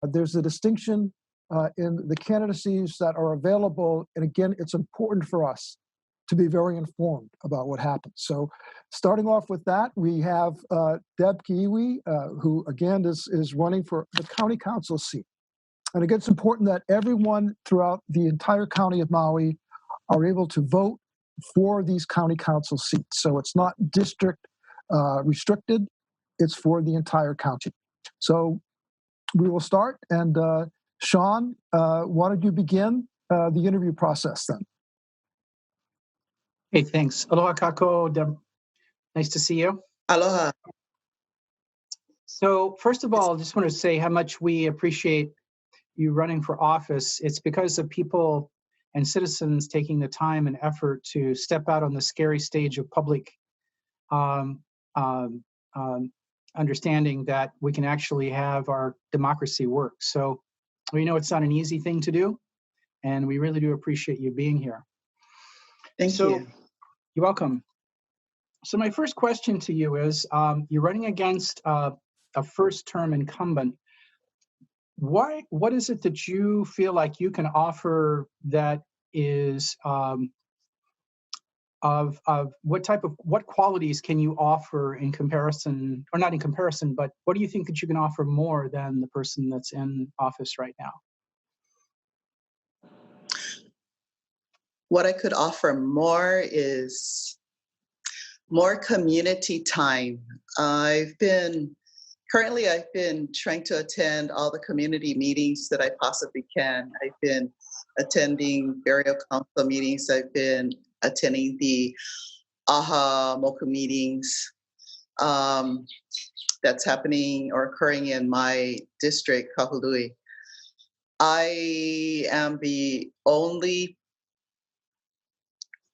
There's a distinction in the candidacies that are available. And again, it's important for us to be very informed about what happens. So starting off with that, we have Deb Kaiwi, who again is running for the county council seat. And again, it's important that everyone throughout the entire county of Maui are able to vote for these county council seats. So it's not district restricted, it's for the entire county. So we will start, and Sean, why don't you begin the interview process then? Hey, thanks. Aloha kako, Deb. Nice to see you. Aloha. So first of all, I just want to say how much we appreciate you running for office. It's because of people and citizens taking the time and effort to step out on the scary stage of public understanding that we can actually have our democracy work. So we know it's not an easy thing to do, and we really do appreciate you being here. Thank you. You're welcome. So my first question to you is, you're running against a first-term incumbent. What is it that you feel like you can offer that is what qualities can you offer in comparison, or not in comparison, but what do you think that you can offer more than the person that's in office right now? What I could offer more is more community time. I've been trying to attend all the community meetings that I possibly can. I've been attending burial council meetings. I've been attending the AHA Moku meetings that's happening or occurring in my district, KAHULUI. I am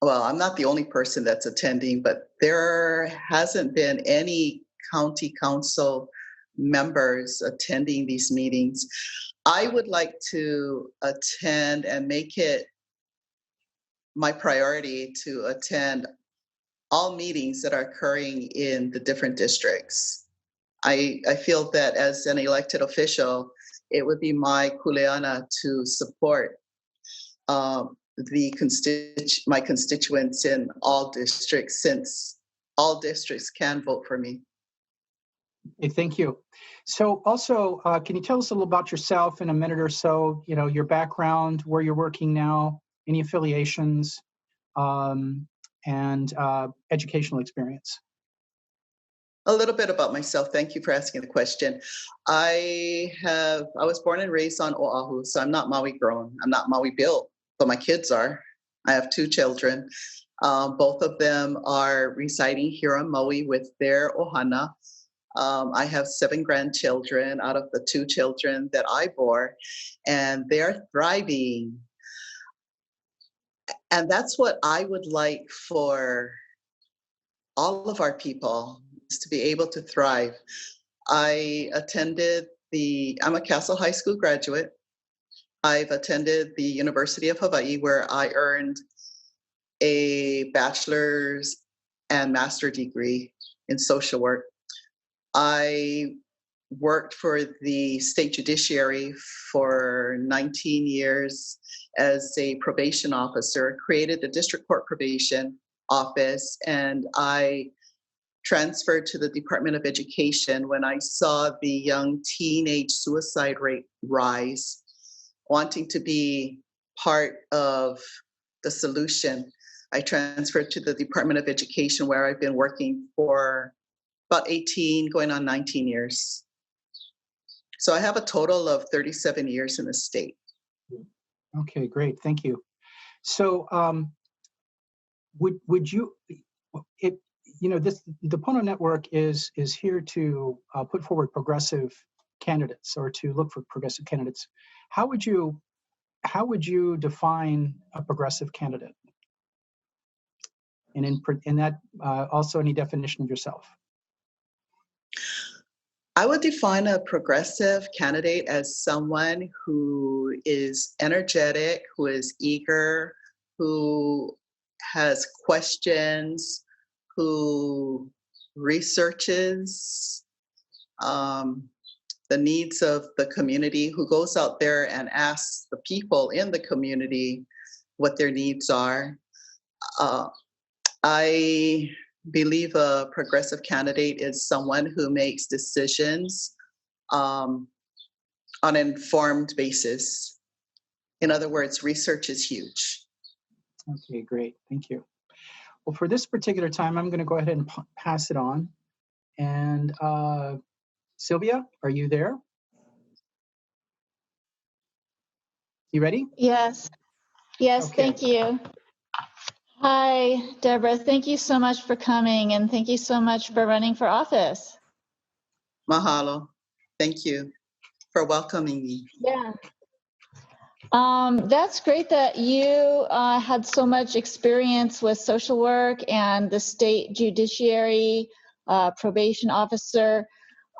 I'm not the only person that's attending, but there hasn't been any county council members attending these meetings. I would like to attend and make it my priority to attend all meetings that are occurring in the different districts. I feel that as an elected official, it would be my kuleana to support my constituents in all districts, since all districts can vote for me. Okay, thank you. So also, can you tell us a little about yourself in a minute or so, your background, where you're working now, any affiliations, and educational experience? A little bit about myself. Thank you for asking the question. I was born and raised on Oahu, so I'm not Maui grown. I'm not Maui built, but my kids are. I have 2 children. Both of them are residing here on Maui with their ohana. I have 7 grandchildren out of the 2 children that I bore, and they're thriving. And that's what I would like for all of our people, is to be able to thrive. I'm a Castle High School graduate. I've attended the University of Hawaii, where I earned a bachelor's and master's degree in social work. I worked for the state judiciary for 19 years as a probation officer, created the district court probation office, and I transferred to the Department of Education when I saw the young teenage suicide rate rise. Wanting to be part of the solution, I transferred to the Department of Education, where I've been working for about 18, going on 19 years. So I have a total of 37 years in the state. Okay, great, thank you. So would you, the Pono Network is here to put forward progressive candidates, or to look for progressive candidates. How would you define a progressive candidate? And in that, also any definition of yourself? I would define a progressive candidate as someone who is energetic, who is eager, who has questions, who researches, the needs of the community, who goes out there and asks the people in the community what their needs are. I believe a progressive candidate is someone who makes decisions on an informed basis. In other words, research is huge. Okay, great. Thank you. Well, for this particular time, I'm going to go ahead and pass it on. And Sylvia, are you there? You ready? Yes. Yes, Okay. thank you. Hi, Deborah. Thank you so much for coming, and thank you so much for running for office. Mahalo. Thank you for welcoming me. Yeah. That's great that you had so much experience with social work and the state judiciary, probation officer.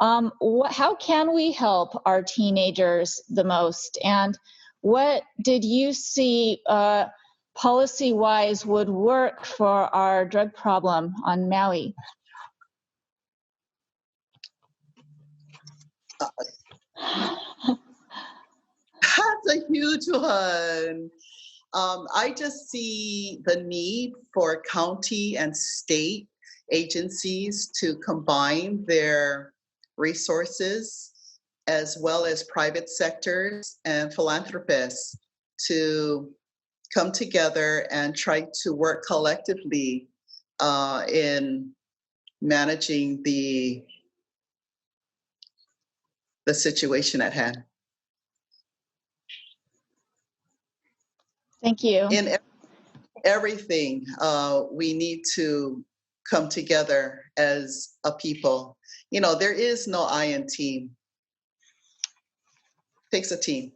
How can we help our teenagers the most? And what did you see policy-wise would work for our drug problem on Maui? That's a huge one. I just see the need for county and state agencies to combine their resources, as well as private sectors and philanthropists, to come together and try to work collectively in managing the situation at hand. Thank you. In everything, we need to come together as a people. You know, there is no I in team. It takes a team.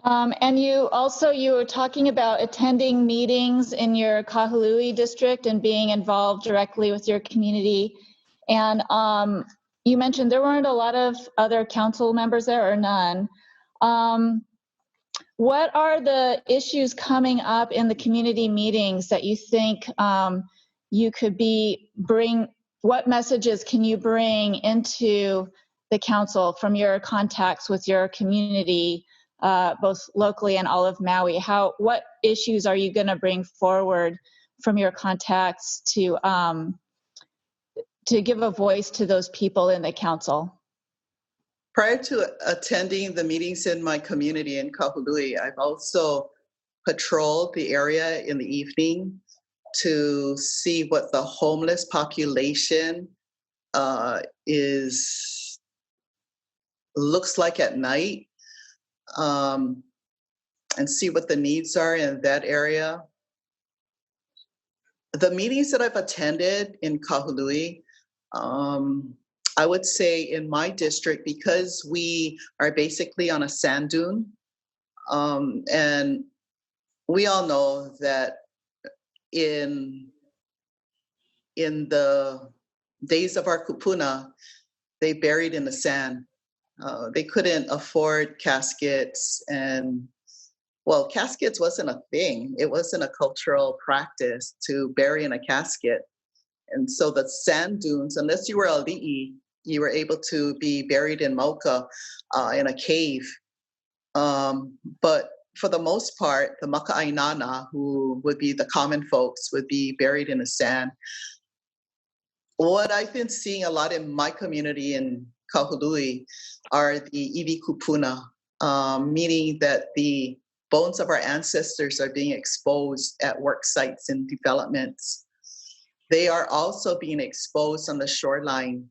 And you were talking about attending meetings in your KAHULUI district and being involved directly with your community. And you mentioned there weren't a lot of other council members there, or none. What are the issues coming up in the community meetings that you think you could what messages can you bring into the council from your contacts with your community, both locally and all of Maui? What issues are you going to bring forward from your contacts to give a voice to those people in the council? Prior to attending the meetings in my community in KAHULUI, I've also patrolled the area in the evening to see what the homeless population looks like at night, and see what the needs are in that area. The meetings that I've attended in KAHULUI, I would say in my district, because we are basically on a sand dune, and we all know that in the days of our kupuna, they buried in the sand. They couldn't afford caskets, and well, caskets wasn't a thing. It wasn't a cultural practice to bury in a casket. And so the sand dunes, unless you were a li'i, you were able to be buried in Mauka in a cave. But for the most part, the maka'ainana, who would be the common folks, would be buried in the sand. What I've been seeing a lot in my community in KAHULUI are the iwi kupuna, meaning that the bones of our ancestors are being exposed at work sites and developments. They are also being exposed on the shoreline.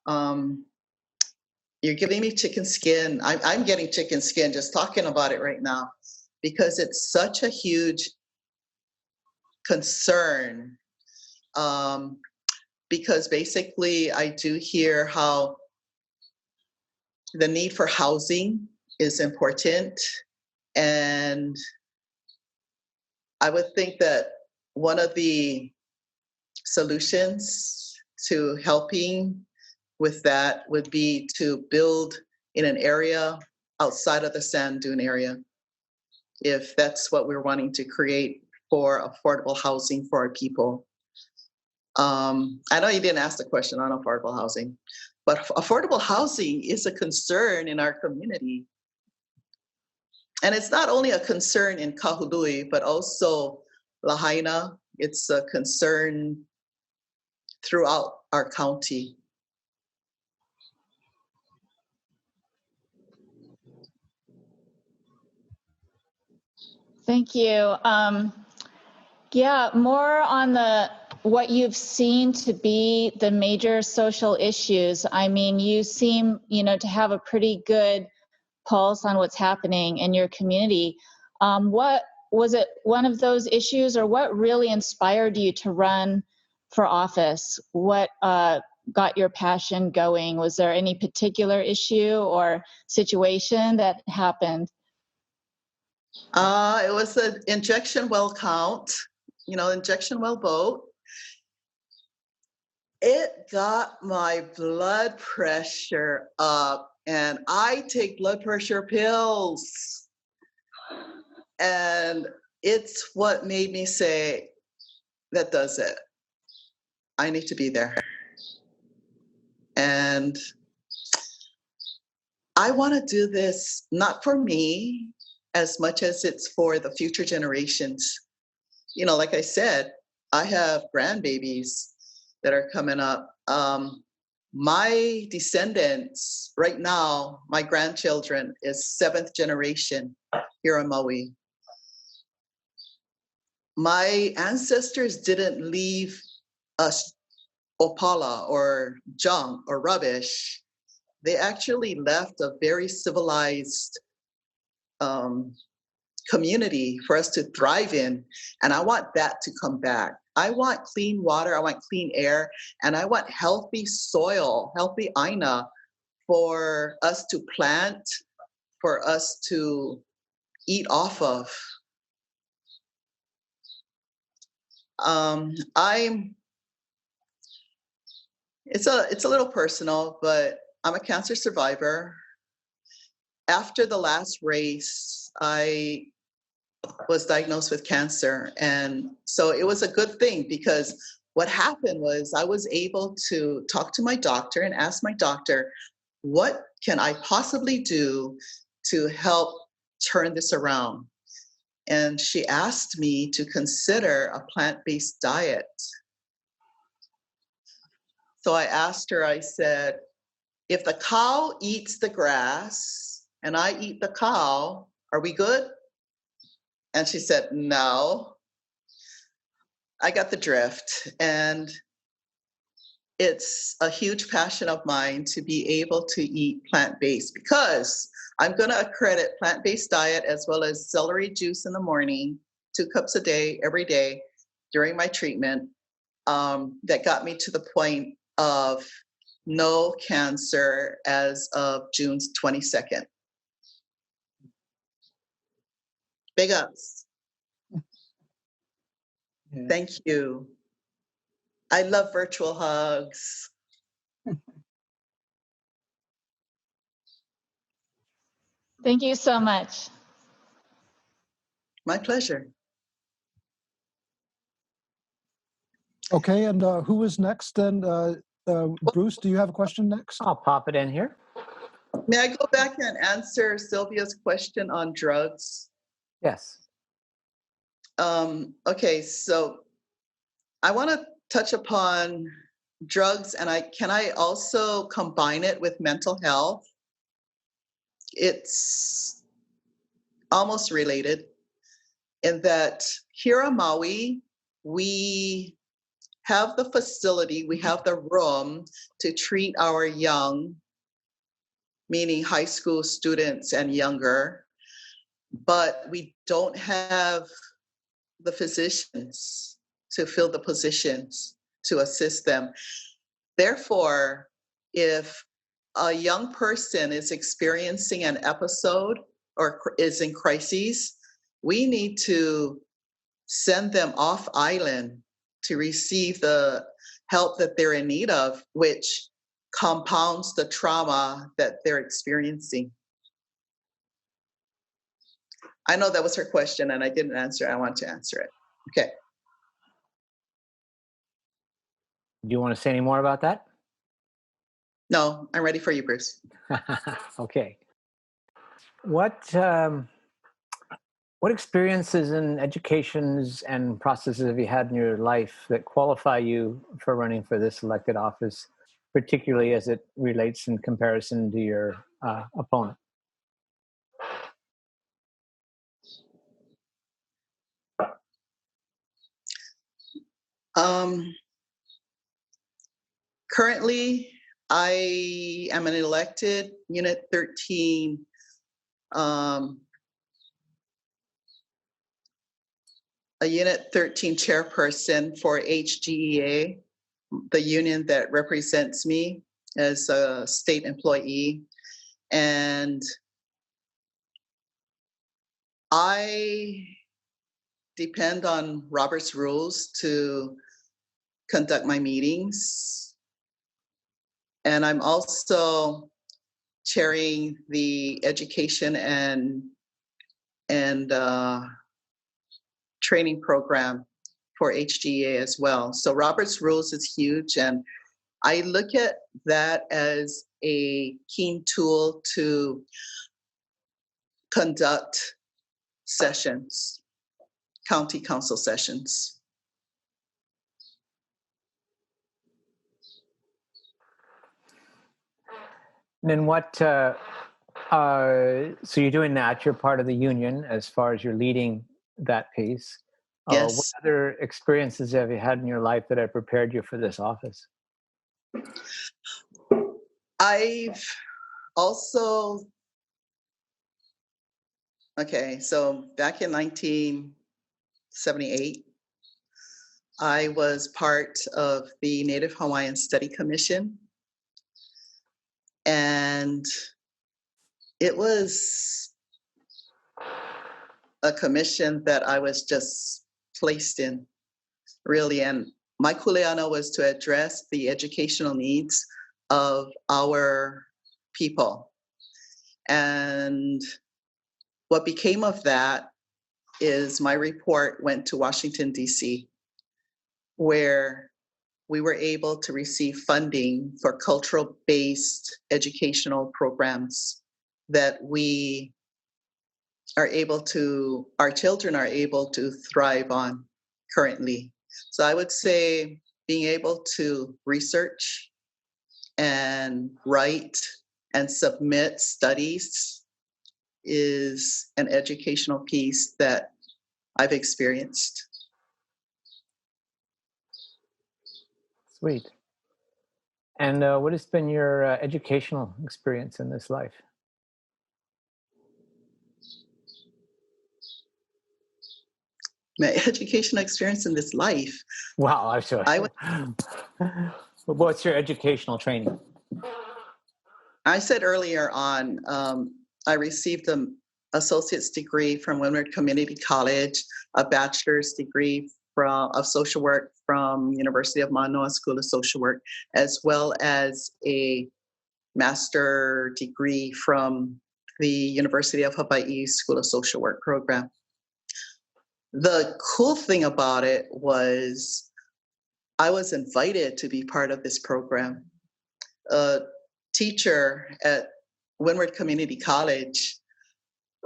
You're giving me chicken skin. I'm getting chicken skin just talking about it right now, because it's such a huge concern. Because basically I do hear how the need for housing is important. And I would think that one of the solutions to helping with that would be to build in an area outside of the sand dune area, if that's what we're wanting to create for affordable housing for our people. I know you didn't ask the question on affordable housing, but affordable housing is a concern in our community. And it's not only a concern in Kahului, but also Lahaina. It's a concern throughout our county. Thank you. Yeah, more on what you've seen to be the major social issues. I mean, you seem, to have a pretty good pulse on what's happening in your community. What was it, one of those issues, or what really inspired you to run for office? What got your passion going? Was there any particular issue or situation that happened? It was an injection well count, injection well vote. It got my blood pressure up, and I take blood pressure pills. And it's what made me say, that does it. I need to be there. And I want to do this not for me as much as it's for the future generations. Like I said, I have grandbabies that are coming up. My descendants right now, my grandchildren is 7th generation here in Maui. My ancestors didn't leave us opala or junk or rubbish. They actually left a very civilized community for us to thrive in. And I want that to come back. I want clean water, I want clean air, and I want healthy soil, healthy aina for us to plant, for us to eat off of. It's a little personal, but I'm a cancer survivor. After the last race, I was diagnosed with cancer. And so it was a good thing, because what happened was I was able to talk to my doctor and ask my doctor, what can I possibly do to help turn this around? And she asked me to consider a plant-based diet. So I asked her, I said, if the cow eats the grass and I eat the cow, are we good? And she said, no. I got the drift. And it's a huge passion of mine to be able to eat plant-based, because I'm going to accredit plant-based diet as well as celery juice in the morning, 2 cups a day, every day during my treatment. That got me to the point of no cancer as of June 22nd. Big ups. Yeah. Thank you. I love virtual hugs. Thank you so much. My pleasure. Okay, and who is next? And Bruce, do you have a question next? I'll pop it in here. May I go back and answer Sylvia's question on drugs? Yes. Okay, so I want to touch upon drugs, and can I also combine it with mental health? It's almost related in that here on Maui, we have the facility, we have the room to treat our young, meaning high school students and younger, but we don't have the physicians to fill the positions to assist them. Therefore, if a young person is experiencing an episode or is in crises, we need to send them off island to receive the help that they're in need of, which compounds the trauma that they're experiencing. I know that was her question and I didn't answer. I want to answer it. Okay. Do you want to say any more about that? No, I'm ready for you, Bruce. Okay. What experiences and educations and processes have you had in your life that qualify you for running for this elected office, particularly as it relates in comparison to your opponent? Currently, I am an elected Unit 13 a Unit 13 chairperson for HGEA, the union that represents me as a state employee. And I depend on Robert's rules to conduct my meetings. And I'm also chairing the education and training program for HGA as well. So Robert's rules is huge, and I look at that as a keen tool to conduct sessions, county council sessions. And then what, so you're doing that, you're part of the union as far as you're leading that piece. Yes. What other experiences have you had in your life that have prepared you for this office? I've also, okay, so back in 1978, I was part of the Native Hawaiian Study Commission. And it was a commission that I was just placed in, really. And my kuleana was to address the educational needs of our people. And what became of that is my report went to Washington, D.C., where we were able to receive funding for cultural-based educational programs that we are able to, our children are able to thrive on currently. So I would say being able to research and write and submit studies is an educational piece that I've experienced. Sweet. And what has been your educational experience in this life? My educational experience in this life. Wow, I'm sure. What's your educational training? I said earlier on, I received an associate's degree from Windward Community College, a bachelor's degree of social work from University of Manoa School of Social Work, as well as a master degree from the University of Hawaii School of Social Work program. The cool thing about it was I was invited to be part of this program. A teacher at Windward Community College,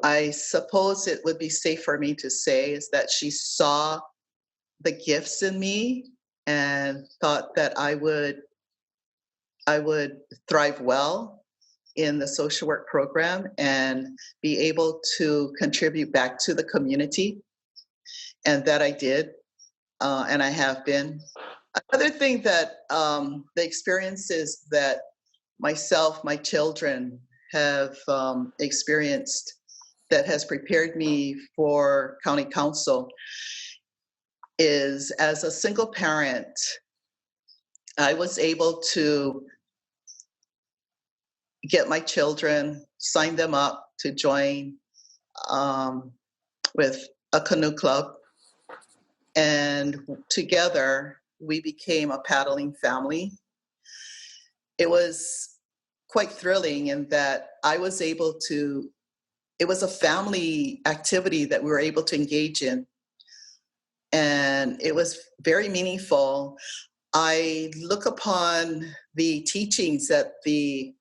I suppose it would be safe for me to say, is that she saw the gifts in me and thought that I would thrive well in the social work program and be able to contribute back to the community. And that I did, and I have been. Another thing that the experiences that myself, my children have experienced that has prepared me for county council is, as a single parent, I was able to get my children, sign them up to join with a canoe club. And together we became a paddling family. It was quite thrilling in that I was able to, it was a family activity that we were able to engage in. and it was very meaningful. I look upon the teachings that the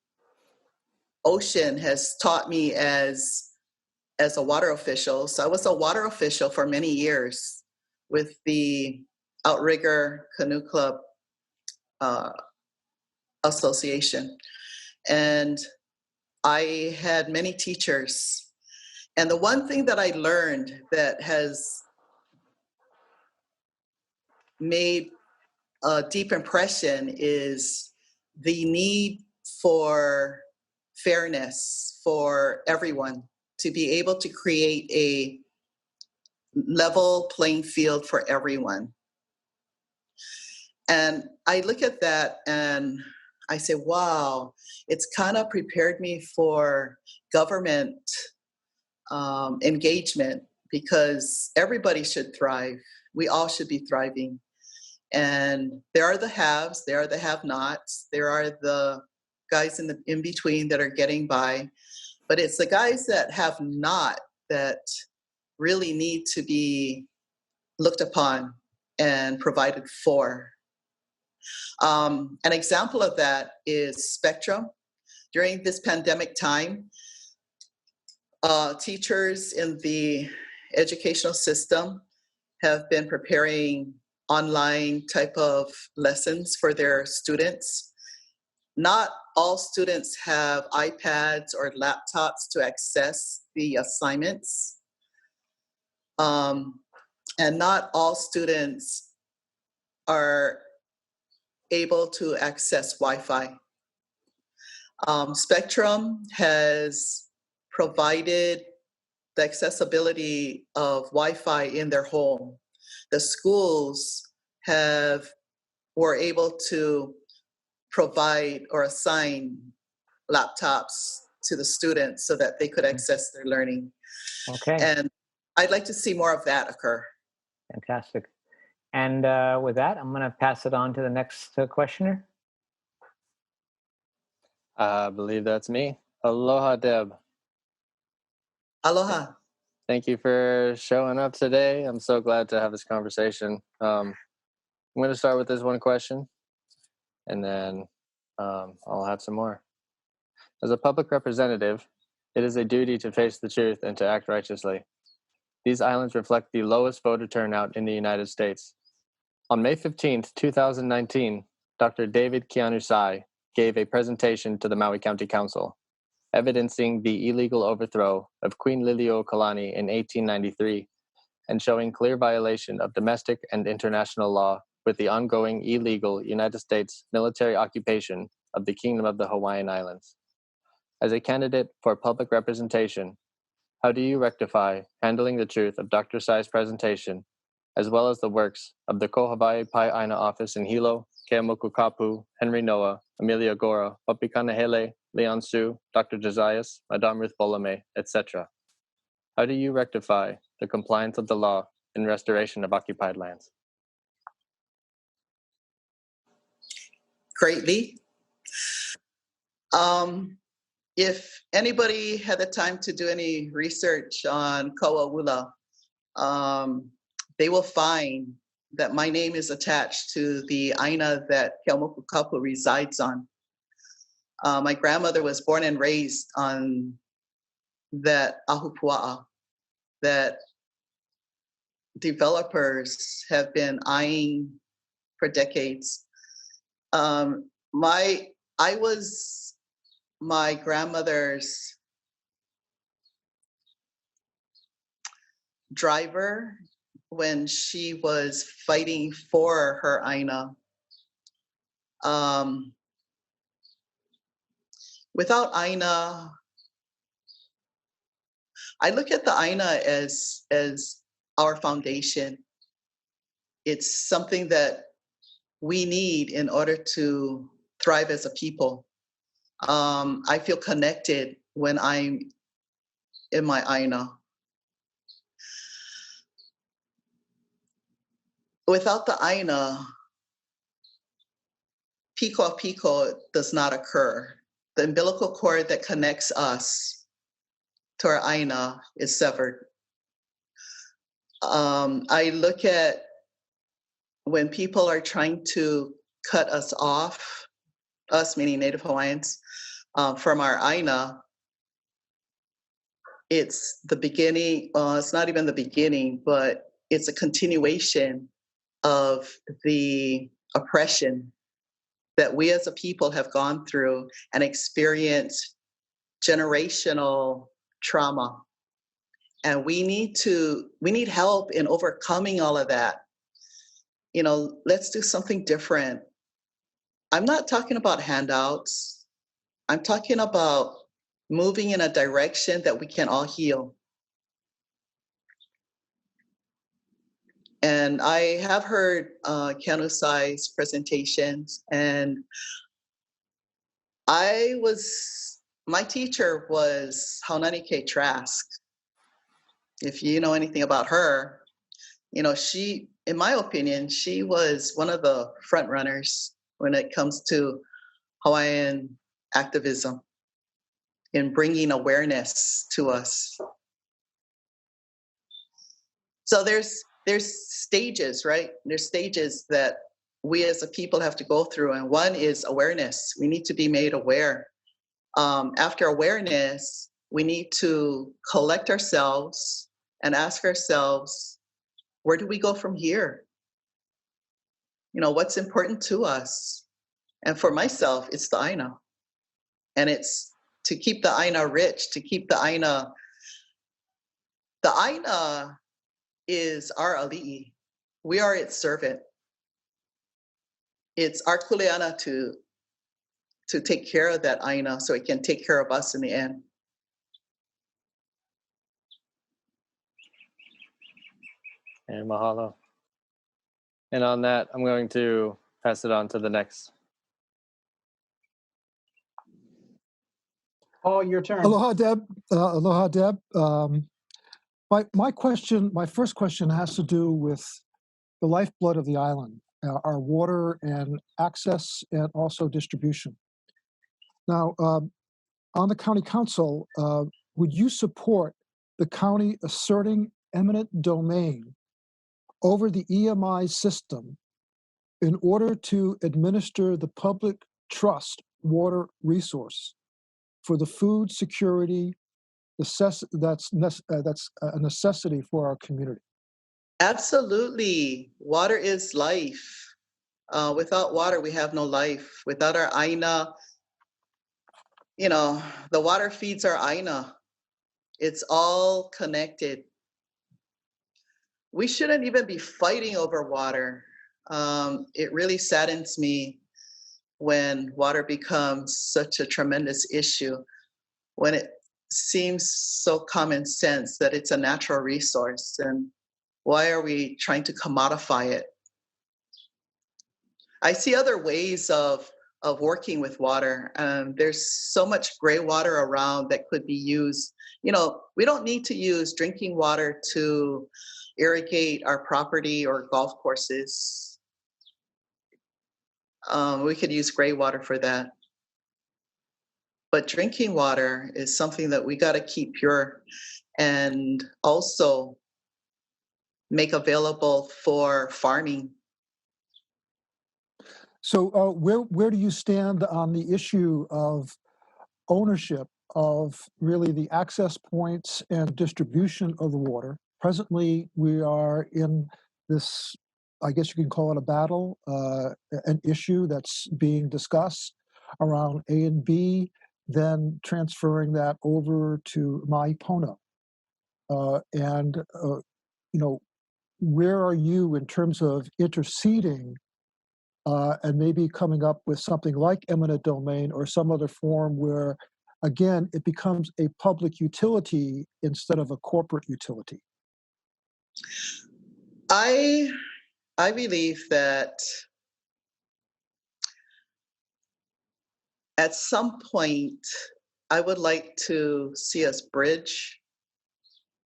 ocean has taught me as a water official. So I was a water official for many years with the Outrigger Canoe Club Association. And I had many teachers. And the one thing that I learned that has made a deep impression is the need for fairness for everyone, to be able to create a level playing field for everyone. And I look at that and I say, wow, it's kind of prepared me for government engagement, because everybody should thrive. We all should be thriving. And there are the haves, there are the have-nots, there are the guys in between that are getting by. But it's the guys that have not that really need to be looked upon and provided for. An example of that is Spectrum. During this pandemic time, teachers in the educational system have been preparing online type of lessons for their students. Not all students have iPads or laptops to access the assignments. And not all students are able to access Wi-Fi. Spectrum has provided the accessibility of Wi-Fi in their home. The schools were able to provide or assign laptops to the students so that they could access their learning. Okay. And I'd like to see more of that occur. Fantastic. And with that, I'm going to pass it on to the next questioner. I believe that's me. Aloha, Deb. Aloha. Thank you for showing up today. I'm so glad to have this conversation. I'm going to start with this one question, and then I'll have some more. As a public representative, it is a duty to face the truth and to act righteously. These islands reflect the lowest voter turnout in the United States. On May 15th, 2019, Dr. David Kianusai gave a presentation to the Maui County Council, evidencing the illegal overthrow of Queen Liliuokalani in 1893 and showing clear violation of domestic and international law with the ongoing illegal United States military occupation of the Kingdom of the Hawaiian Islands. As a candidate for public representation, how do you rectify handling the truth of Dr. Sai's presentation, as well as the works of the Ko Hawaii Pai Aina office in Hilo, Keamoku Kapu, Henry Noah, Amelia Gora, Papikanahele, Leon Su, Dr. Josias, Madame Ruth Bolame, etc.? How do you rectify the compliance of the law in restoration of occupied lands? Greatly. If anybody had the time to do any research on Kauaula, they will find that my name is attached to the aina that Keamoku Kapu resides on. My grandmother was born and raised on that ahupua'a that developers have been eyeing for decades. I was my grandmother's driver when she was fighting for her aina. Without aina, I look at the aina as our foundation. It's something that we need in order to thrive as a people. I feel connected when I'm in my aina. Without the aina, piko does not occur. The umbilical cord that connects us to our aina is severed. I look at when people are trying to cut us off, us meaning Native Hawaiians, from our Aina, it's the beginning, it's not even the beginning, but it's a continuation of the oppression that we as a people have gone through and experienced generational trauma. And we need help in overcoming all of that. You know, let's do something different. I'm not talking about handouts. I'm talking about moving in a direction that we can all heal. And I have heard Kanusai's presentations, and my teacher was Haunani-Ke Trask. If you know anything about her, you know, she, in my opinion, she was one of the front runners when it comes to Hawaiian activism in bringing awareness to us. So there's stages, right? There's stages that we as a people have to go through, and one is awareness. We need to be made aware. After awareness, we need to collect ourselves and ask ourselves, where do we go from here? You know, what's important to us? And for myself, it's the Aina. And it's to keep the Aina rich, to keep the Aina. The Aina is our ali'i. We are its servant. It's our kuleana to take care of that Aina so it can take care of us in the end. And mahalo. And on that, I'm going to pass it on to the next. Paul, your turn. Aloha, Deb. Aloha, Deb. My first question has to do with the lifeblood of the island, our water and access and also distribution. Now, on the county council, would you support the county asserting eminent domain over the EMI system in order to administer the public trust water resource for the food security that's a necessity for our community? Absolutely. Water is life. Without water, we have no life. Without our Aina, you know, the water feeds our Aina. It's all connected. We shouldn't even be fighting over water. It really saddens me when water becomes such a tremendous issue, when it seems so common sense that it's a natural resource. And why are we trying to commodify it? I see other ways of working with water. There's so much gray water around that could be used. You know, we don't need to use drinking water to irrigate our property or golf courses. We could use gray water for that. But drinking water is something that we got to keep pure and also make available for farming. So where do you stand on the issue of ownership of really the access points and distribution of the water? Presently, we are in this, I guess you can call it a battle, an issue that's being discussed around A and B, then transferring that over to Maui Pono. You know, where are you in terms of interceding and maybe coming up with something like eminent domain or some other form where, again, it becomes a public utility instead of a corporate utility? I believe that at some point, I would like to see us bridge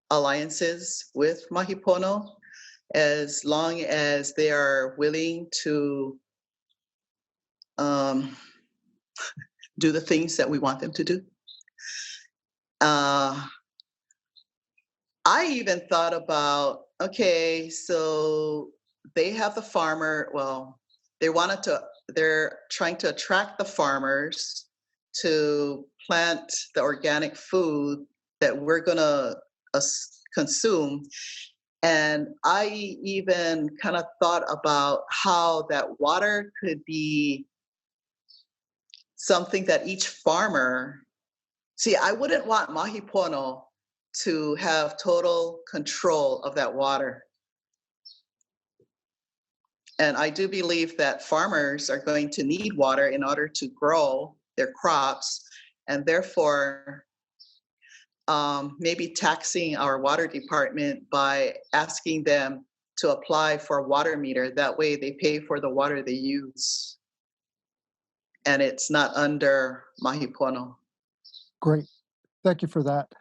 alliances with Mahipono as long as they are willing to do the things that we want them to do. I even thought about, okay, so they have the farmer, well, they're trying to attract the farmers to plant the organic food that we're gonna consume. And I even kind of thought about how that water could be something that each farmer, see, I wouldn't want Mahipono to have total control of that water. And I do believe that farmers are going to need water in order to grow their crops, and therefore maybe taxing our water department by asking them to apply for a water meter. That way they pay for the water they use, and it's not under Mahipono. Great. Thank you for that.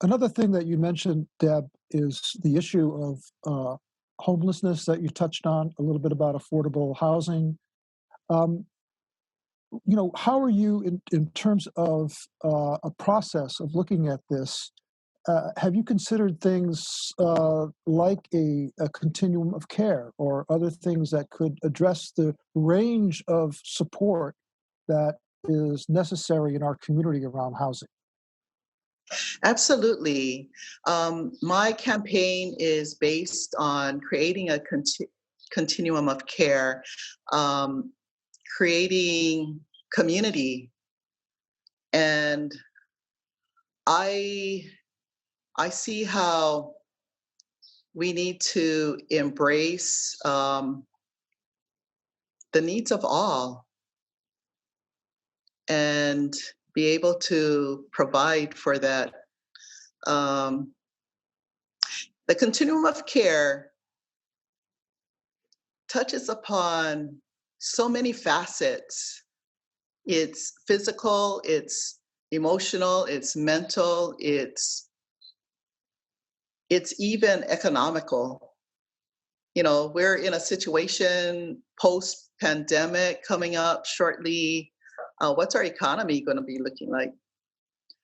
Another thing that you mentioned, Deb, is the issue of homelessness that you touched on, a little bit about affordable housing. How are you in terms of a process of looking at this? Have you considered things like a continuum of care or other things that could address the range of support that is necessary in our community around housing? Absolutely. My campaign is based on creating a continuum of care, creating community. And I see how we need to embrace the needs of all and be able to provide for that. The continuum of care touches upon so many facets. It's physical, it's emotional, it's mental, it's even economical. We're in a situation post-pandemic coming up shortly. What's our economy going to be looking like?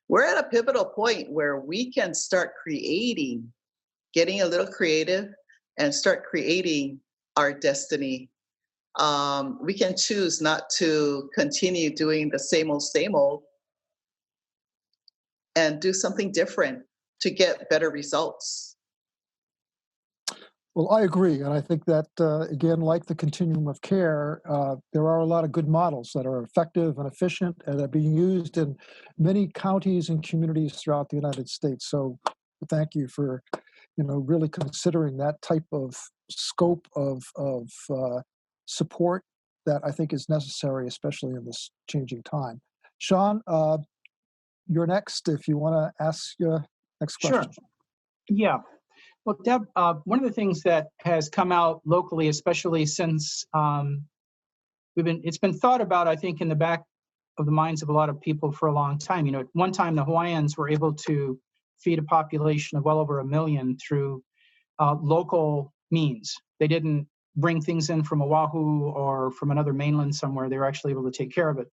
We're at a pivotal point where we can start getting a little creative and start creating our destiny. We can choose not to continue doing the same old, and do something different to get better results. Well, I agree. And I think that, again, like the continuum of care, there are a lot of good models that are effective and efficient and are being used in many counties and communities throughout the United States. So thank you for, really considering that type of scope of support that I think is necessary, especially in this changing time. Sean, you're next if you want to ask your next question. Sure. Yeah. Well, Deb, one of the things that has come out locally, especially since it's been thought about, I think, in the back of the minds of a lot of people for a long time. At one time, the Hawaiians were able to feed a population of well over 1 million through local means. They didn't bring things in from Oahu or from another mainland somewhere. They were actually able to take care of it.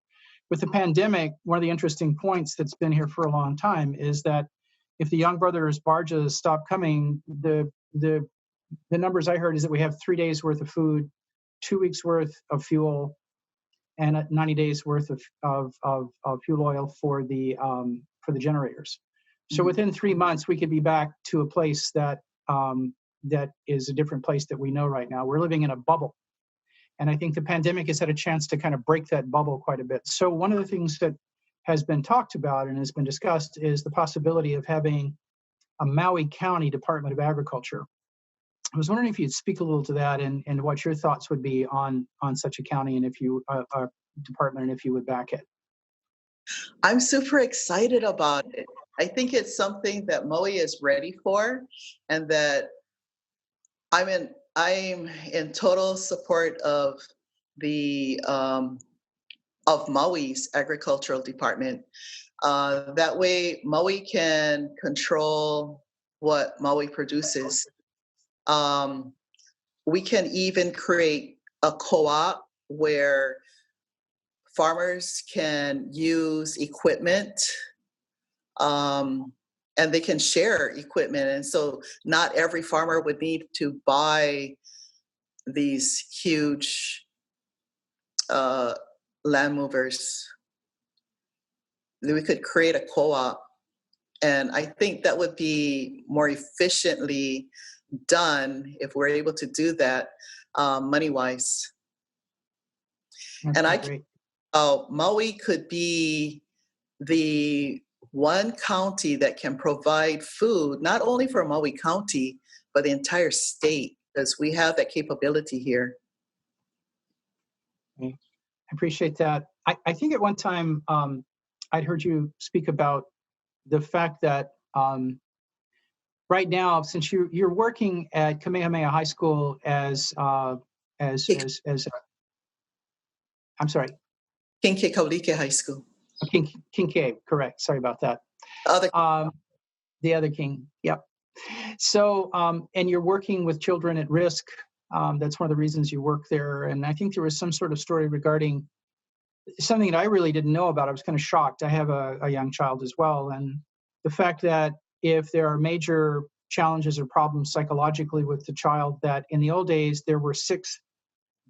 With the pandemic, one of the interesting points that's been here for a long time is that if the Young Brothers barges stop coming, the numbers I heard is that we have 3 days worth of food, 2 weeks worth of fuel, and 90 days worth of fuel oil for the generators. So within 3 months, we could be back to a place that is a different place that we know right now. We're living in a bubble. And I think the pandemic has had a chance to kind of break that bubble quite a bit. So one of the things that has been talked about and has been discussed is the possibility of having a Maui County Department of Agriculture. I was wondering if you'd speak a little to that and what your thoughts would be on such a county and if you department and if you would back it. I'm super excited about it. I think it's something that Maui is ready for, and that I'm in total support of the of Maui's agricultural department. That way, Maui can control what Maui produces. We can even create a co-op where farmers can use equipment, and they can share equipment. And so not every farmer would need to buy these huge land movers. We could create a co-op, and I think that would be more efficiently done if we're able to do that money-wise. Great. Maui could be the one county that can provide food, not only for Maui County, but the entire state, because we have that capability here. I appreciate that. I think at one time I'd heard you speak about the fact that right now, since you're working at Kamehameha High School as I'm sorry, King Kekaulike High School. King K, correct. Sorry about that. The other King, yep. So, and you're working with children at risk. That's one of the reasons you work there. And I think there was some sort of story regarding something that I really didn't know about. I was kind of shocked. I have a young child as well. And the fact that if there are major challenges or problems psychologically with the child, that in the old days, there were 6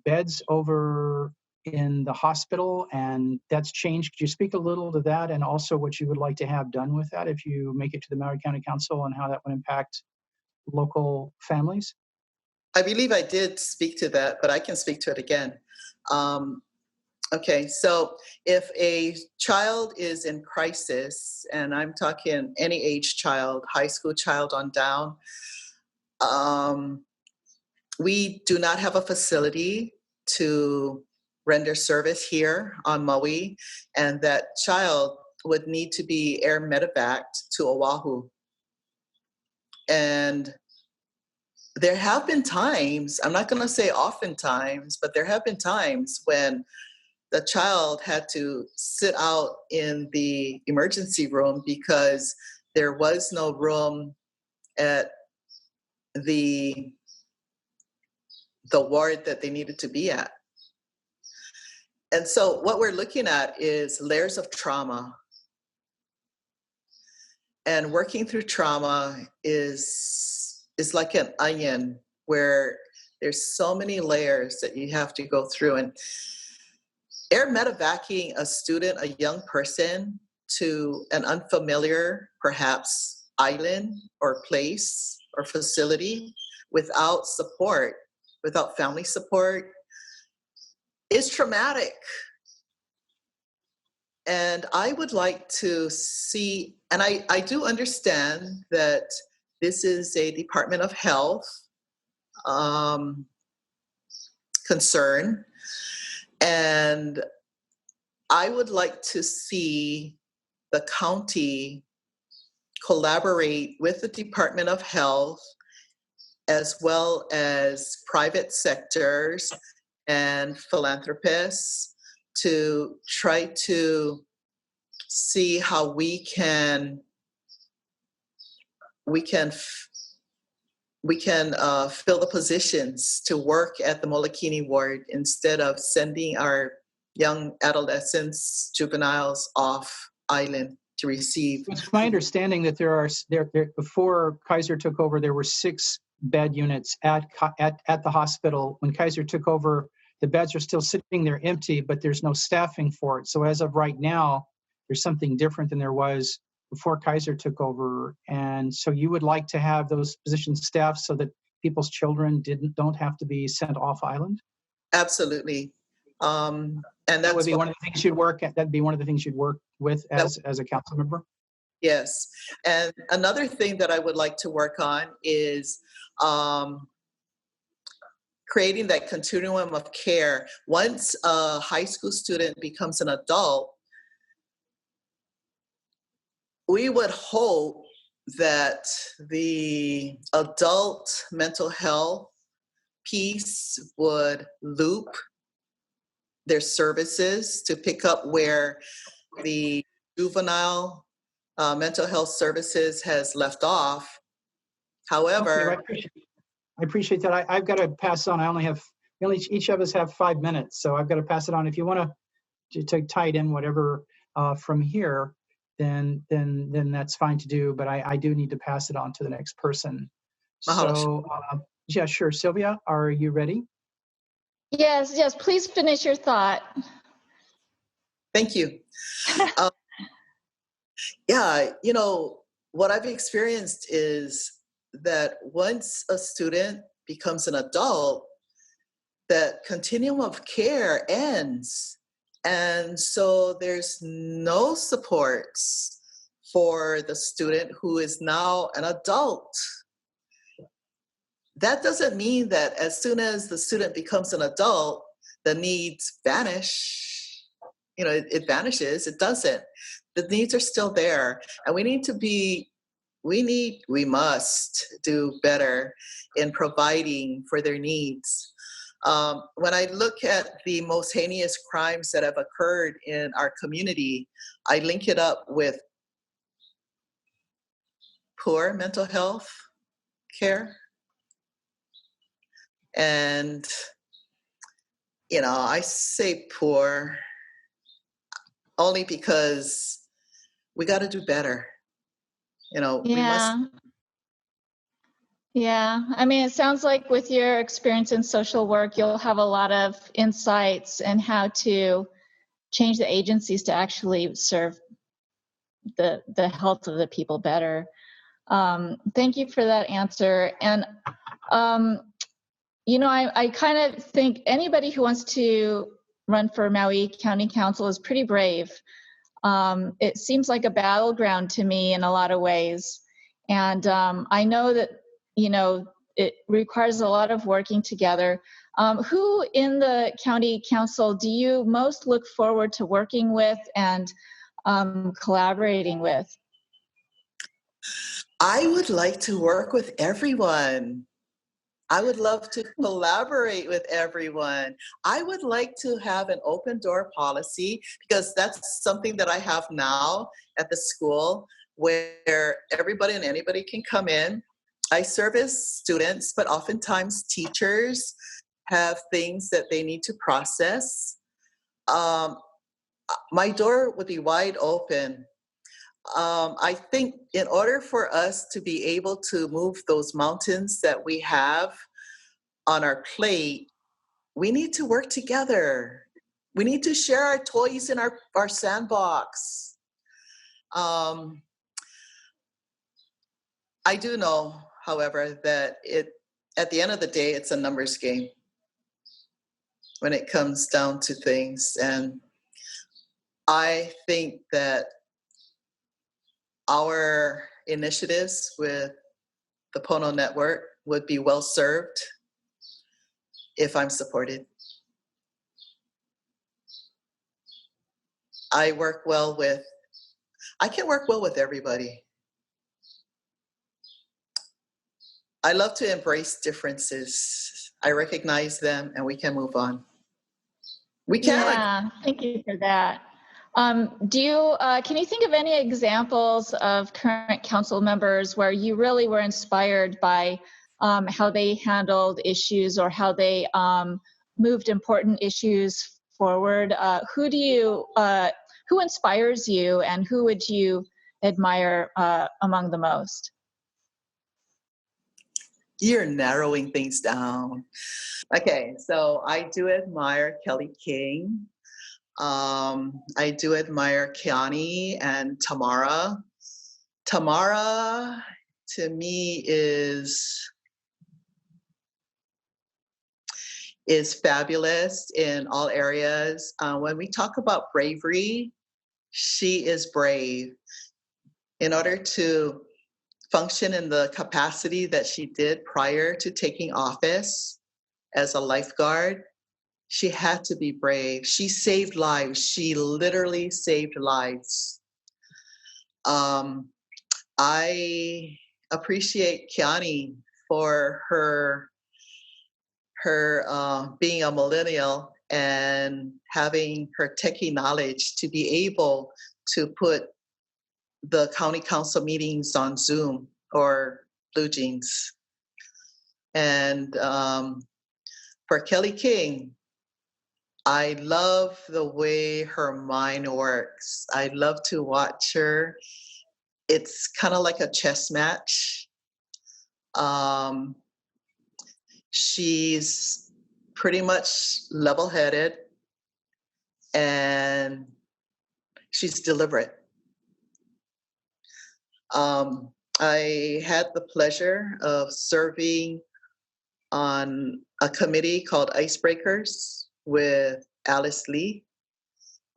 beds over in the hospital, and that's changed. Could you speak a little to that, and also what you would like to have done with that if you make it to the Maui County Council, and how that would impact local families? I believe I did speak to that, but I can speak to it again. Okay, so if a child is in crisis, and I'm talking any age child, high school child on down, we do not have a facility to render service here on Maui, and that child would need to be air medevaced to Oahu. And there have been times, I'm not going to say oftentimes, but there have been times when the child had to sit out in the emergency room because there was no room at the ward that they needed to be at. And so what we're looking at is layers of trauma. And working through trauma is like an onion where there's so many layers that you have to go through. And air medevacing a student, a young person, to an unfamiliar, perhaps, island or place or facility without support, without family support, is traumatic. And I would like to see, and I do understand that this is a Department of Health concern, and I would like to see the county collaborate with the Department of Health as well as private sectors and philanthropists to try to see how we can fill the positions to work at the Molokini ward instead of sending our young adolescents, juveniles off island to receive. It's my understanding that there before Kaiser took over, there were 6 bed units at the hospital. When Kaiser took over, the beds are still sitting there empty, but there's no staffing for it. So as of right now, there's something different than there was before Kaiser took over. And so you would like to have those positions staffed so that people's children don't have to be sent off island? Absolutely. And that would be one of the things you'd work at. That'd be one of the things you'd work with as a council member. Yes. And another thing that I would like to work on is creating that continuum of care. Once a high school student becomes an adult, we would hope that the adult mental health piece would loop their services to pick up where the juvenile mental health services has left off. However, okay, I appreciate that. I've got to pass on. Each of us have 5 minutes, so I've got to pass it on. If you want to tie it in whatever from here, then that's fine to do. But I do need to pass it on to the next person. So yeah, sure. Sylvia, are you ready? Yes, please finish your thought. Thank you. Yeah, what I've experienced is that once a student becomes an adult, that continuum of care ends. And so there's no supports for the student who is now an adult. That doesn't mean that as soon as the student becomes an adult, the needs vanish. It vanishes. It doesn't. The needs are still there. And we must do better in providing for their needs. When I look at the most heinous crimes that have occurred in our community, I link it up with poor mental health care. And, I say poor only because we got to do better. We must. Yeah. I mean, it sounds like with your experience in social work, you'll have a lot of insights in how to change the agencies to actually serve the health of the people better. Thank you for that answer. And, I kind of think anybody who wants to run for Maui County Council is pretty brave. It seems like a battleground to me in a lot of ways. And I know that, it requires a lot of working together. Who in the county council do you most look forward to working with and collaborating with? I would like to work with everyone. I would love to collaborate with everyone. I would like to have an open door policy, because that's something that I have now at the school, where everybody and anybody can come in. I service students, but oftentimes teachers have things that they need to process. My door would be wide open. I think in order for us to be able to move those mountains that we have on our plate, we need to work together. We need to share our toys in our sandbox. I do know, however, that at the end of the day, it's a numbers game when it comes down to things. And I think that our initiatives with the Pono Network would be well served if I'm supported. I can work well with everybody. I love to embrace differences. I recognize them and we can move on. We can. Yeah, thank you for that. Can you think of any examples of current council members where you really were inspired by how they handled issues or how they moved important issues forward? Who inspires you, and who would you admire among the most? You're narrowing things down. Okay, so I do admire Kelly King. I do admire Kiani and Tamara. Tamara, to me, is fabulous in all areas. When we talk about bravery, she is brave. In order to function in the capacity that she did prior to taking office as a lifeguard, she had to be brave. She saved lives. She literally saved lives. I appreciate Kiani for her being a millennial and having her techie knowledge to be able to put the county council meetings on Zoom or Blue Jeans. And for Kelly King, I love the way her mind works. I love to watch her. It's kind of like a chess match. She's pretty much level-headed, and she's deliberate. I had the pleasure of serving on a committee called Icebreakers with Alice Lee.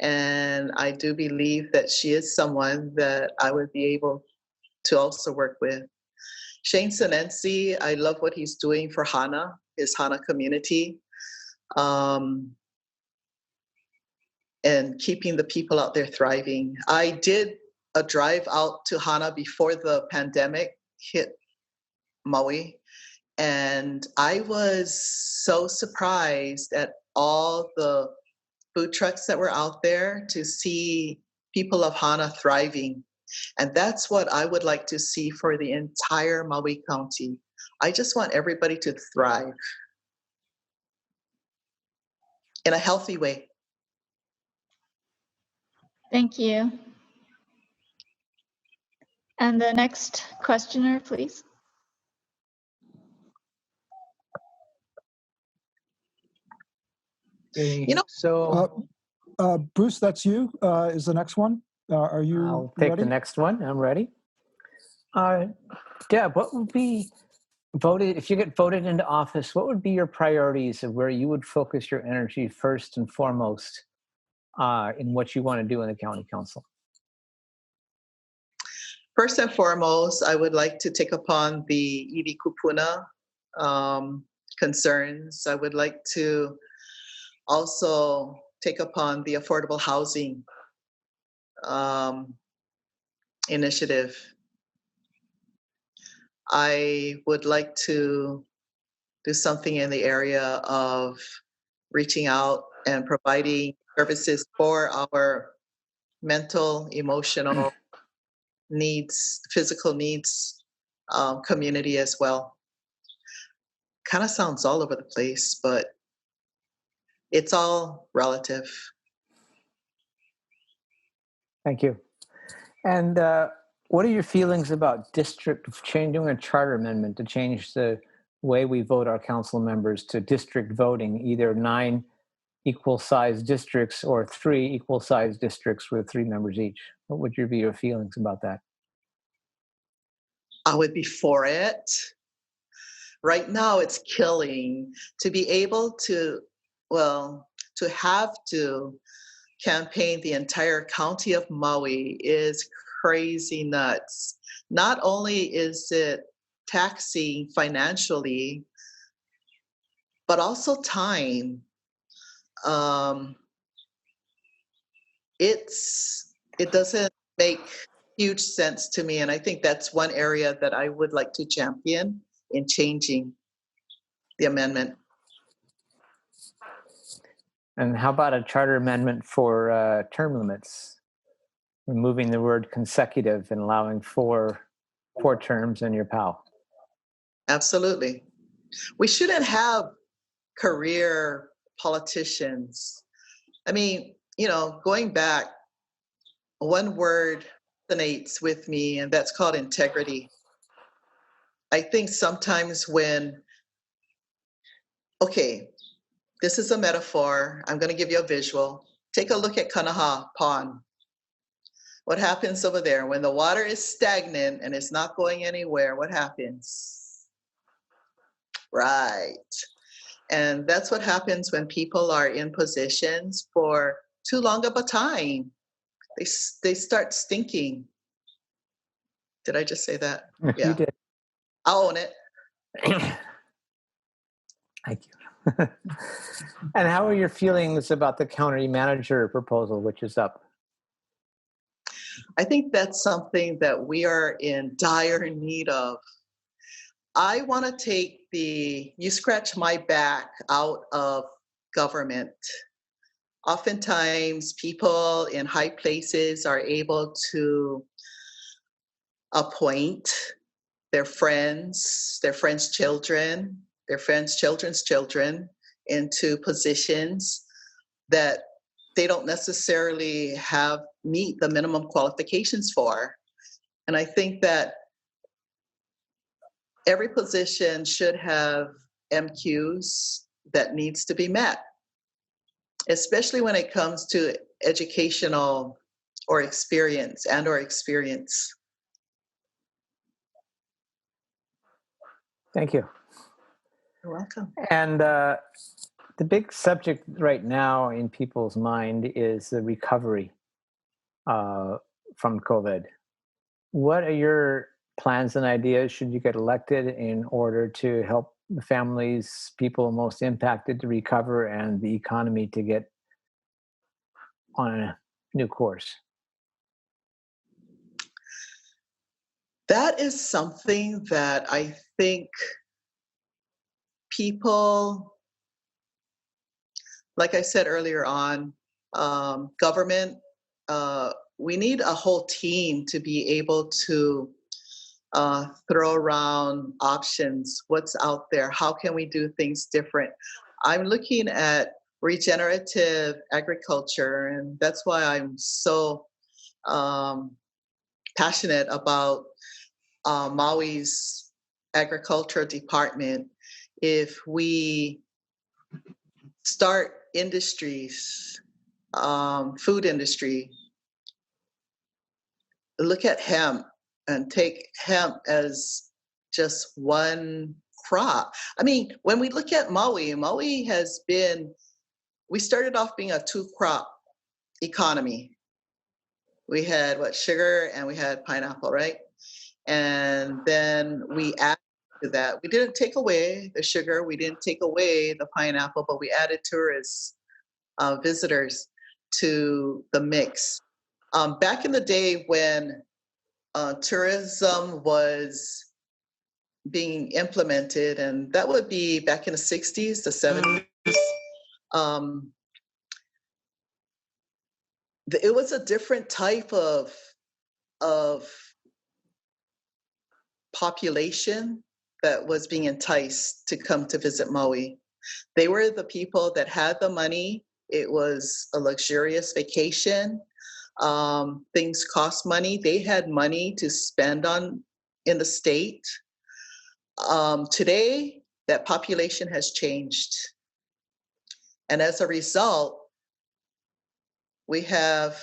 And I do believe that she is someone that I would be able to also work with. Shane Senensi, I love what he's doing for Hana, his Hana community, and keeping the people out there thriving. I did a drive out to Hana before the pandemic hit Maui, and I was so surprised at all the food trucks that were out there to see people of Hana thriving. And that's what I would like to see for the entire Maui County. I just want everybody to thrive in a healthy way. Thank you. And the next questioner, please. Okay, You know, so Bruce, that's you. Is the next one? Are you I'll take ready? the next one. I'm ready. Deb, what would be voted, if you get voted into office, what would be your priorities of where you would focus your energy first and foremost in what you want to do in the county council? first and foremost, I would like to take upon the iwi kupuna concerns. I would like to also take upon the affordable housing initiative. I would like to do something in the area of reaching out and providing services for our mental, emotional needs, physical needs community as well. Kind of sounds all over the place, but it's all relative. Thank you. And what are your feelings about changing a charter amendment to change the way we vote our council members to district voting, either 9 equal-sized districts or 3 equal-sized districts with 3 members each? What would be your feelings about that? I would be for it. Right now, it's killing to be able to, to have to campaign the entire county of Maui is crazy nuts. Not only is it taxing financially, but also time. It doesn't make huge sense to me, and I think that's one area that I would like to champion in changing the amendment. And how about a charter amendment for term limits? Removing the word consecutive and allowing 4 terms in your POW. Absolutely. We shouldn't have career politicians. I mean, going back, one word resonates with me, and that's called integrity. I think sometimes this is a metaphor. I'm going to give you a visual. Take a look at Kanaha Pond. What happens over there? When the water is stagnant and it's not going anywhere, what happens? Right. And that's what happens when people are in positions for too long of a time. They start stinking. Did I just say that? Yeah. You did. I'll own it. Thank you. And how are your feelings about the county manager proposal, which is up? I think that's something that we are in dire need of. I want to take you scratch my back out of government. Oftentimes, people in high places are able to appoint their friends' children, their friends' children's children into positions that they don't necessarily meet the minimum qualifications for. And I think that every position should have MQs that needs to be met, especially when it comes to educational or experience. Thank you. You're welcome. And the big subject right now in people's mind is the recovery from COVID. What are your plans and ideas should you get elected in order to help the families, people most impacted to recover and the economy to get on a new course? That is something that I think people, like I said earlier on, government, we need a whole team to be able to throw around options, what's out there, how can we do things different. I'm looking at regenerative agriculture, and that's why I'm so passionate about Maui's agriculture department. If we start industries, food industry, look at hemp and take hemp as just one crop. I mean, when we look at Maui has been, we started off being a 2-crop economy. We had sugar and we had pineapple, right? And then we added to that. We didn't take away the sugar, we didn't take away the pineapple, but we added tourists, visitors to the mix. Back in the day when tourism was being implemented, and that would be back in the 60s, the 70s, it was a different type of population that was being enticed to come to visit Maui. They were the people that had the money. It was a luxurious vacation. Things cost money. They had money to spend on in the state. Today, that population has changed. And as a result, we have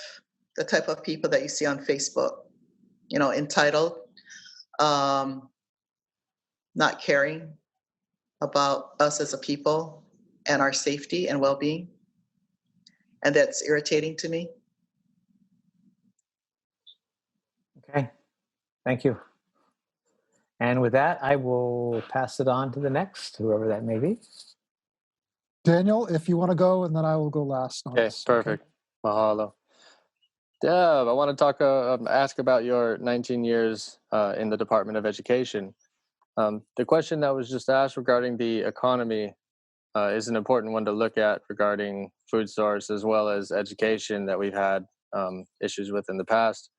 the type of people that you see on Facebook, entitled, not caring about us as a people and our safety and well-being. And that's irritating to me. Okay, thank you. And with that, I will pass it on to the next, whoever that may be. Daniel, if you want to go, and then I will go last on Okay, this. perfect. Okay. Mahalo. Deb, I want to ask about your 19 years in the Department of Education. The question that was just asked regarding the economy is an important one to look at regarding food source as well as education that we've had issues with in the past.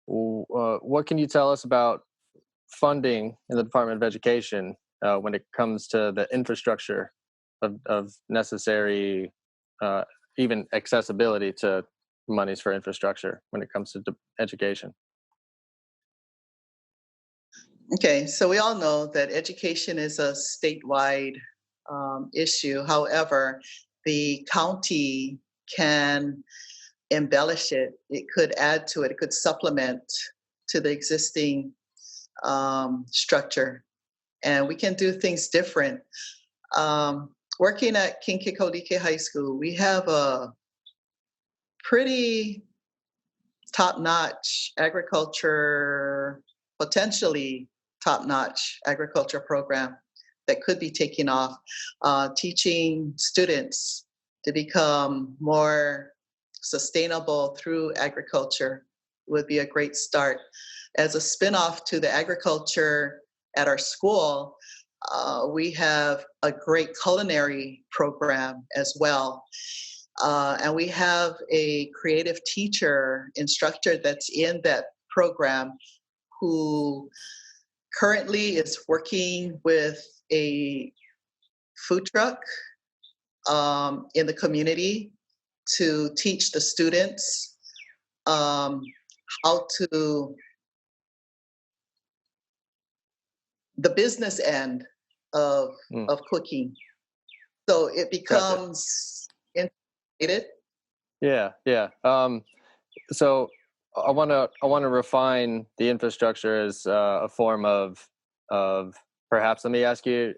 What can you tell us about funding in the Department of Education when it comes to the infrastructure of necessary, even accessibility to monies for infrastructure when it comes to education? Okay, so we all know that education is a statewide issue. However, the county can embellish it. It could add to it. It could supplement to the existing structure. And we can do things different. Working at King Kekaulike High School, we have a pretty top-notch agriculture, potentially top-notch agriculture program that could be taking off. Teaching students to become more sustainable through agriculture would be a great start. As a spin-off to the agriculture at our school, we have a great culinary program as well. And we have a creative teacher, instructor that's in that program who currently is working with a food truck in the community to teach the students how to, the business end of cooking. So it Gotcha. becomes integrated. Yeah. So I want to refine the infrastructure as a form of perhaps, let me ask you,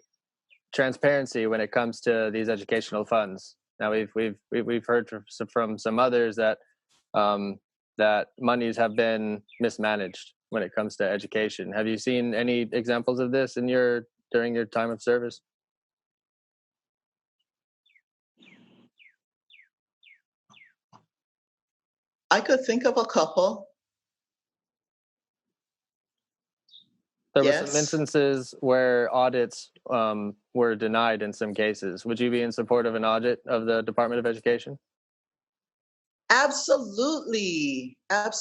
transparency when it comes to these educational funds. Now we've heard from some others that that monies have been mismanaged when it comes to education. Have you seen any examples of this during your time of service? I could think of a couple. There were Yes. some instances where audits were denied in some cases. Would you be in support of an audit of the Department of Education? Absolutely. I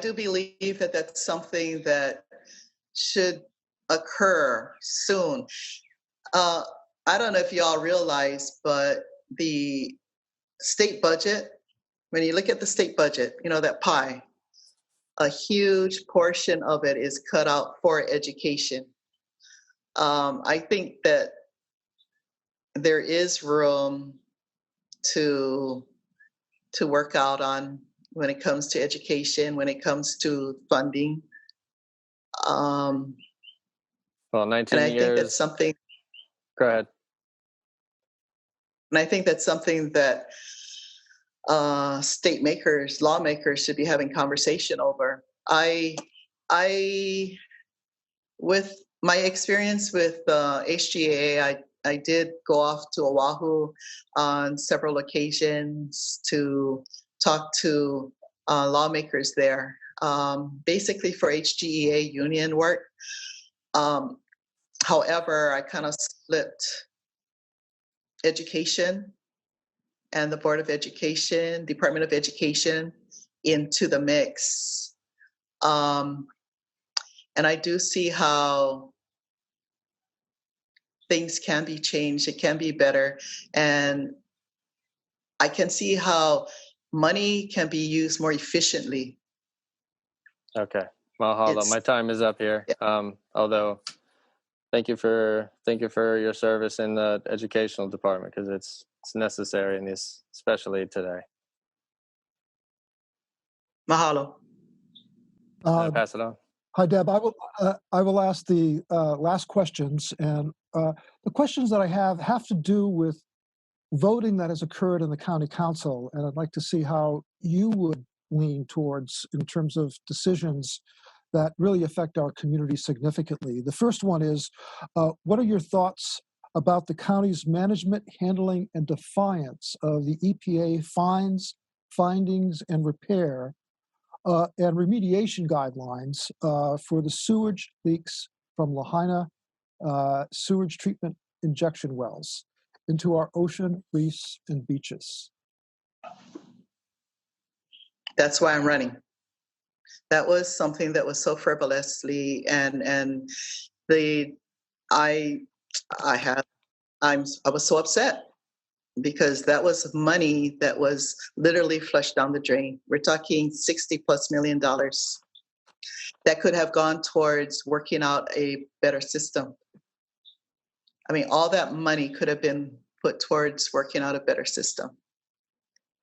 do believe that that's something that should occur soon. I don't know if y'all realize, but the state budget, when you look at the state budget, that pie, a huge portion of it is cut out for education. I think that there is room to work out on when it comes to education, when it comes to funding. Well, 19 and I years. think that's something. Go ahead. And I think that's something that lawmakers should be having conversation over. With my experience with HGA, I did go off to Oahu on several occasions to talk to lawmakers there, basically for HGEA union work. However, I kind of split education and the Board of Education, Department of Education into the mix. And I do see how things can be changed, it can be better. And I can see how money can be used more efficiently. Okay. Mahalo. My time is up here. Yeah. Although thank you for your service in the educational department, because it's necessary in this, especially today. Mahalo. Pass it on. Hi, Deb. I will ask the last questions, and the questions that I have to do with voting that has occurred in the county council, and I'd like to see how you would lean towards in terms of decisions that really affect our community significantly. The first one is, what are your thoughts about the county's management, handling, and defiance of the EPA fines, findings, and repair and remediation guidelines for the sewage leaks from Lahaina sewage treatment injection wells into our ocean, reefs, and beaches? That's why I'm running. That was something that was so frivolously I was so upset because that was money that was literally flushed down the drain. We're talking $60+ million that could have gone towards working out a better system. I mean, all that money could have been put towards working out a better system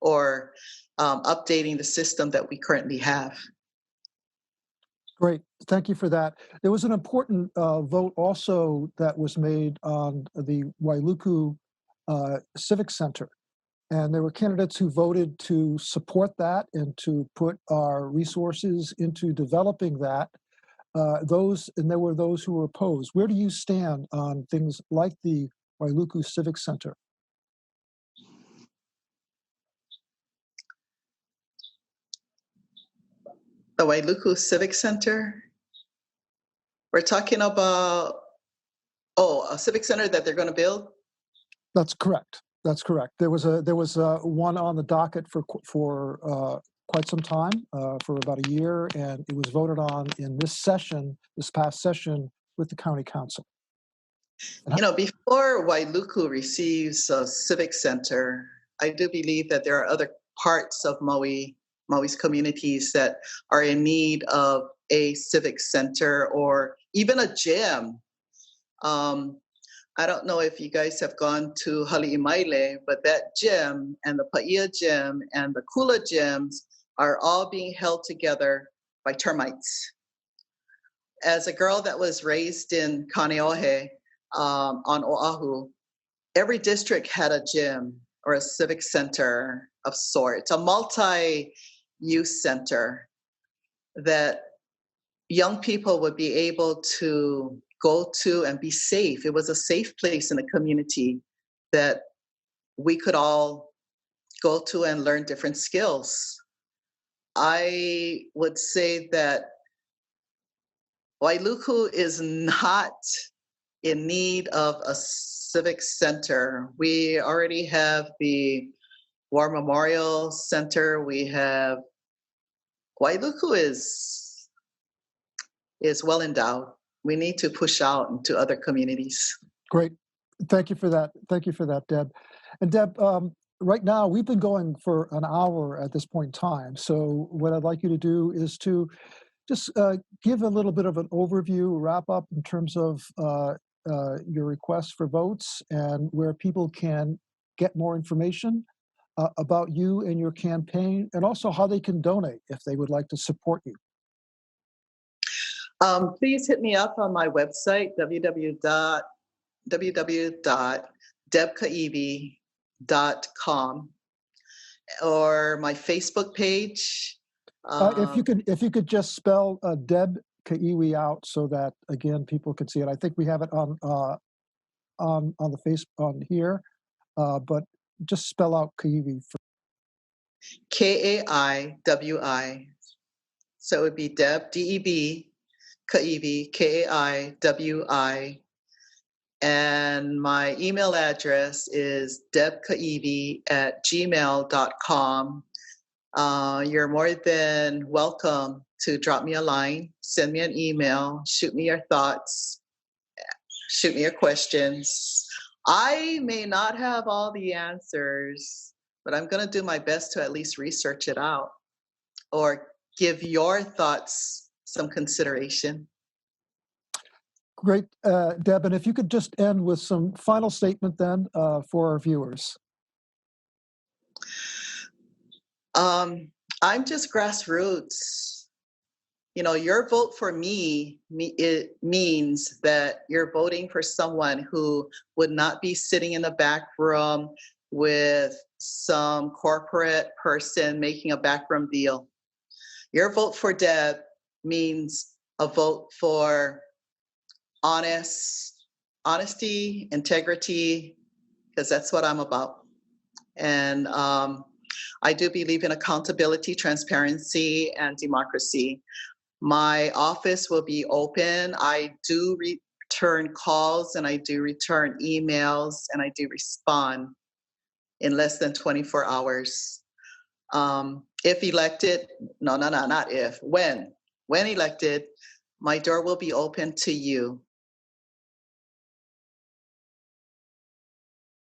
or updating the system that we currently have. Great, thank you for that. There was an important vote also that was made on the Wailuku Civic Center. And there were candidates who voted to support that and to put our resources into developing that. And there were those who were opposed. Where do you stand on things like the Wailuku Civic Center? The Wailuku Civic Center? We're talking about, a civic center that they're going to build? That's correct. That's correct. There was one on the docket for quite some time, for about a year, and it was voted on in this past session with the county council. Before Wailuku receives a civic center, I do believe that there are other parts of Maui's communities that are in need of a civic center or even a gym. I don't know if you guys have gone to Hali'imaile, but that gym and the Paia gym and the Kula gyms are all being held together by termites. As a girl that was raised in Kaneohe on Oahu, every district had a gym or a civic center of sorts, a multi-use center that young people would be able to go to and be safe. It was a safe place in the community that we could all go to and learn different skills. I would say that Wailuku is not in need of a civic center. We already have the War Memorial Center. We have, Wailuku is well endowed. We need to push out into other communities. Great. Thank you for that. Thank you for that, Deb. And Deb, right now we've been going for an hour at this point in time. So what I'd like you to do is to just give a little bit of an overview, wrap up in terms of your requests for votes and where people can get more information about you and your campaign, and also how they can donate if they would like to support you. Please hit me up on my website, www.debkaiwi.com, or my Facebook page. If you could just spell Deb Kaiwi out so that again people can see it. I think we have it on the face on here, but just spell out Kaiwi. Kaiwi. So it would be Deb, D-E-B, Kaiwi, Kaiwi. And my email address is debkaiwi@gmail.com. You're more than welcome to drop me a line, send me an email, shoot me your thoughts, shoot me your questions. I may not have all the answers, but I'm going to do my best to at least research it out or give your thoughts some consideration. Great, Deb, and if you could just end with some final statement then for our viewers. I'm just grassroots. You know, your vote for me, it means that you're voting for someone who would not be sitting in the back room with some corporate person making a backroom deal. Your vote for Deb means a vote for honesty, integrity, because that's what I'm about. And I do believe in accountability, transparency, and democracy. My office will be open. I do return calls and I do return emails and I do respond in less than 24 hours. If elected, not if, when elected, my door will be open to you